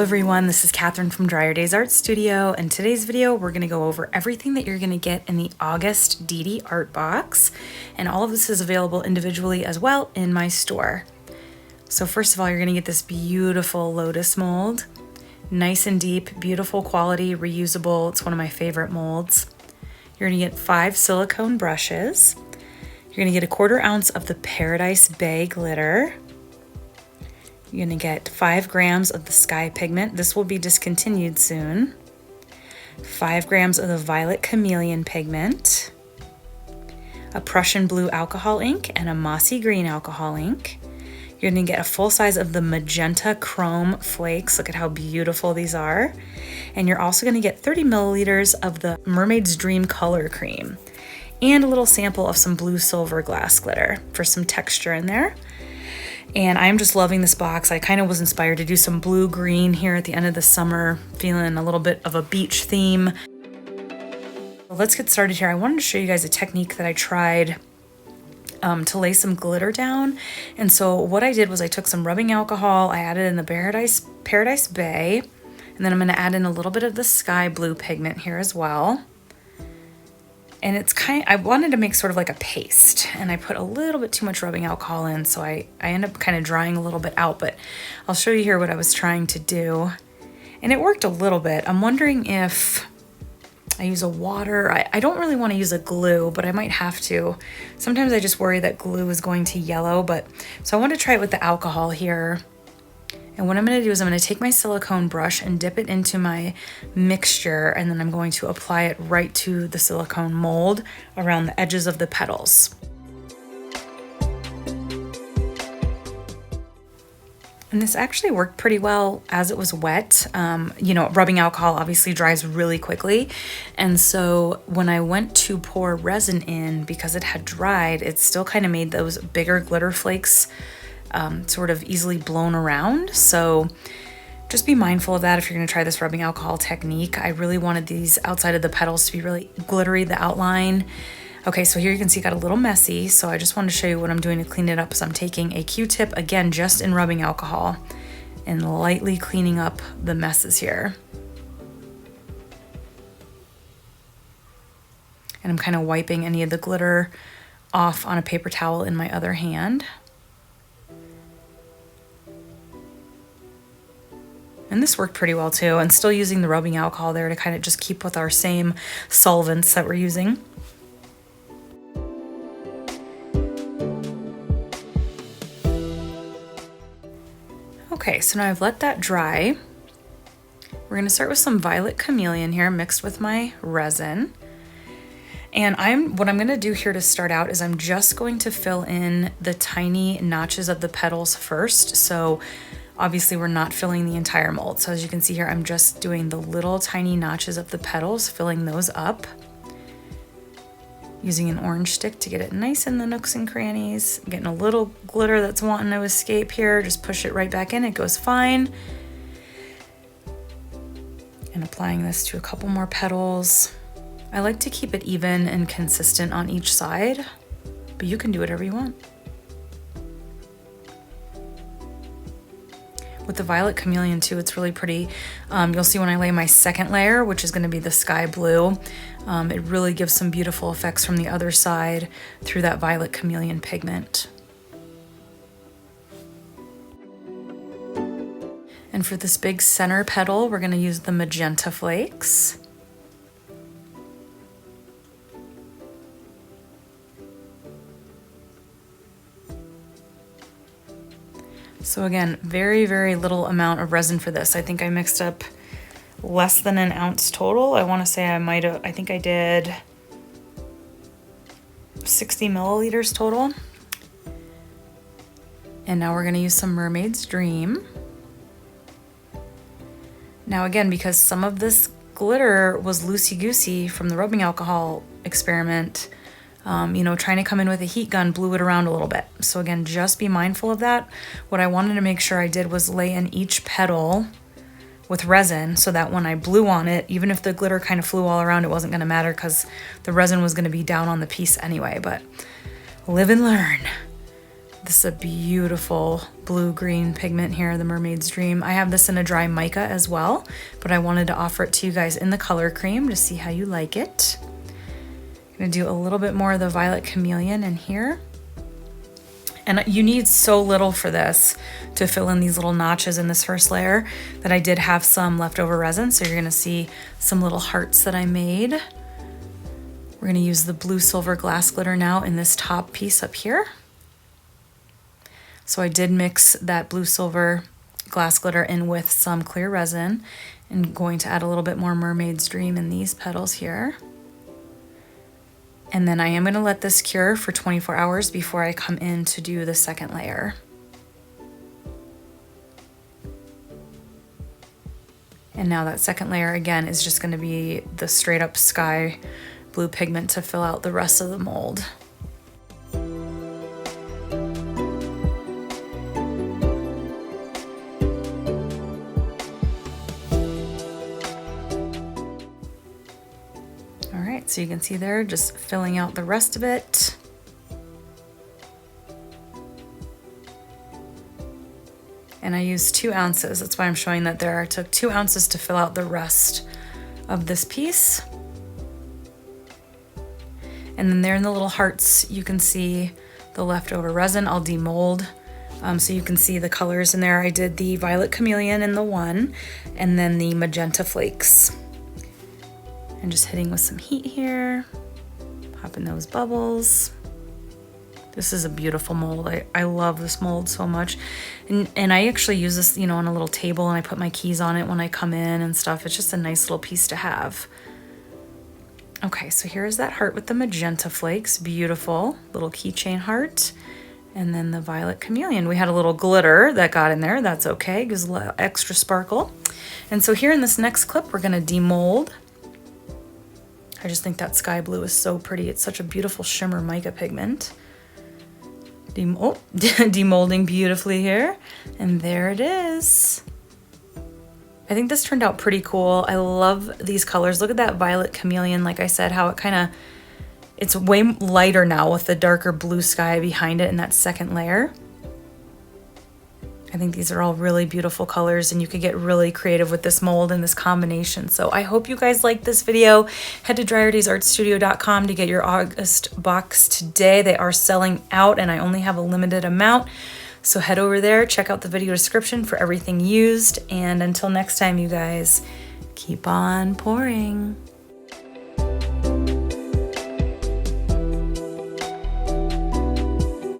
everyone, this is Catherine from Dryer Days Art Studio. In today's video, we're going to go over everything that you're going to get in the August DD Art Box. And all of this is available individually as well in my store. So first of all, you're going to get this beautiful Lotus mold. Nice and deep, beautiful quality, reusable. It's one of my favorite molds. You're going to get 5 silicone brushes. You're going to get 1/4 ounce of the Paradise Bay glitter. You're going to get 5 grams of the sky pigment. This will be discontinued soon. 5 grams of the violet chameleon pigment. A Prussian blue alcohol ink and a mossy green alcohol ink. You're going to get a full size of the magenta chrome flakes. Look at how beautiful these are. And you're also going to get 30 milliliters of the Mermaid's Dream color cream. And a little sample of some blue silver glass glitter for some texture in there. And I'm just loving this box. I kind of was inspired to do some blue-green here at the end of the summer, feeling a little bit of a beach theme. Let's get started here. I wanted to show you guys a technique that I tried to lay some glitter down. And so what I did was I took some rubbing alcohol, I added in the Paradise Bay, and then I'm going to add in a little bit of the sky blue pigment here as well. And it's I wanted to make sort of like a paste, and I put a little bit too much rubbing alcohol in, so I end up kind of drying a little bit out, but I'll show you here what I was trying to do. And it worked a little bit. I'm wondering if I use a water. I don't really want to use a glue, but I might have to. Sometimes I just worry that glue is going to yellow, so I want to try it with the alcohol here. And what I'm going to do is I'm going to take my silicone brush and dip it into my mixture, and then I'm going to apply it right to the silicone mold around the edges of the petals. And this actually worked pretty well as it was wet. You know, rubbing alcohol obviously dries really quickly. And so when I went to pour resin in, because it had dried, it still kind of made those bigger glitter flakes sort of easily blown around. So just be mindful of that if you're going to try this rubbing alcohol technique. I really wanted these outside of the petals to be really glittery, the outline. Okay, so here you can see it got a little messy, so I just wanted to show you what I'm doing to clean it up. So I'm taking a Q-tip, again, just in rubbing alcohol, and lightly cleaning up the messes here. And I'm kind of wiping any of the glitter off on a paper towel in my other hand. And this worked pretty well too, and still using the rubbing alcohol there to kind of just keep with our same solvents that we're using. Okay, so now I've let that dry. We're gonna start with some violet chameleon here mixed with my resin. And what I'm gonna do here to start out is I'm just going to fill in the tiny notches of the petals first. So obviously we're not filling the entire mold. So as you can see here, I'm just doing the little tiny notches of the petals, filling those up. Using an orange stick to get it nice in the nooks and crannies. Getting a little glitter that's wanting to escape here, just push it right back in, it goes fine. And applying this to a couple more petals. I like to keep it even and consistent on each side, but you can do whatever you want. With the violet chameleon too, it's really pretty. You'll see when I lay my second layer, which is going to be the sky blue, it really gives some beautiful effects from the other side through that violet chameleon pigment. And for this big center petal, we're going to use the magenta flakes. So again, very, very little amount of resin for this. I think I mixed up less than an ounce total. I want to say I think I did 60 milliliters total. And now we're going to use some Mermaid's Dream. Now again, because some of this glitter was loosey-goosey from the rubbing alcohol experiment, you know, trying to come in with a heat gun blew it around a little bit. So again, just be mindful of that. What I wanted to make sure I did was lay in each petal with resin so that when I blew on it, even if the glitter kind of flew all around, it wasn't going to matter because the resin was going to be down on the piece anyway. But live and learn. This is a beautiful blue-green pigment here, the Mermaid's Dream. I have this in a dry mica as well, but I wanted to offer it to you guys in the color cream to see how you like it. I'm gonna do a little bit more of the Violet Chameleon in here. And you need so little for this to fill in these little notches in this first layer that I did have some leftover resin. So you're gonna see some little hearts that I made. We're gonna use the blue silver glass glitter now in this top piece up here. So I did mix that blue silver glass glitter in with some clear resin and going to add a little bit more Mermaid's Dream in these petals here. And then I am gonna let this cure for 24 hours before I come in to do the second layer. And now that second layer again is just gonna be the straight up sky blue pigment to fill out the rest of the mold. So you can see there, just filling out the rest of it. And I used 2 ounces. That's why I'm showing that there. I took 2 ounces to fill out the rest of this piece. And then there in the little hearts, you can see the leftover resin. I'll demold so you can see the colors in there. I did the Violet Chameleon in the one, and then the Magenta Flakes. And just hitting with some heat here, popping those bubbles. This is a beautiful mold. I love this mold so much. And I actually use this, you know, on a little table, and I put my keys on it when I come in and stuff. It's just a nice little piece to have. Okay, so here's that heart with the magenta flakes. Beautiful little keychain heart. And then the Violet Chameleon. We had a little glitter that got in there. That's okay, gives a little extra sparkle. And so here in this next clip, we're gonna demold. I just think that sky blue is so pretty. It's such a beautiful shimmer mica pigment. Demolding beautifully here. And there it is. I think this turned out pretty cool. I love these colors. Look at that Violet Chameleon. Like I said, how it kind of, it's way lighter now with the darker blue sky behind it in that second layer. I think these are all really beautiful colors, and you could get really creative with this mold and this combination. So I hope you guys liked this video. Head to dryerdaysartstudio.com to get your August box today. They are selling out, and I only have a limited amount. So head over there, check out the video description for everything used. And until next time, you guys, keep on pouring.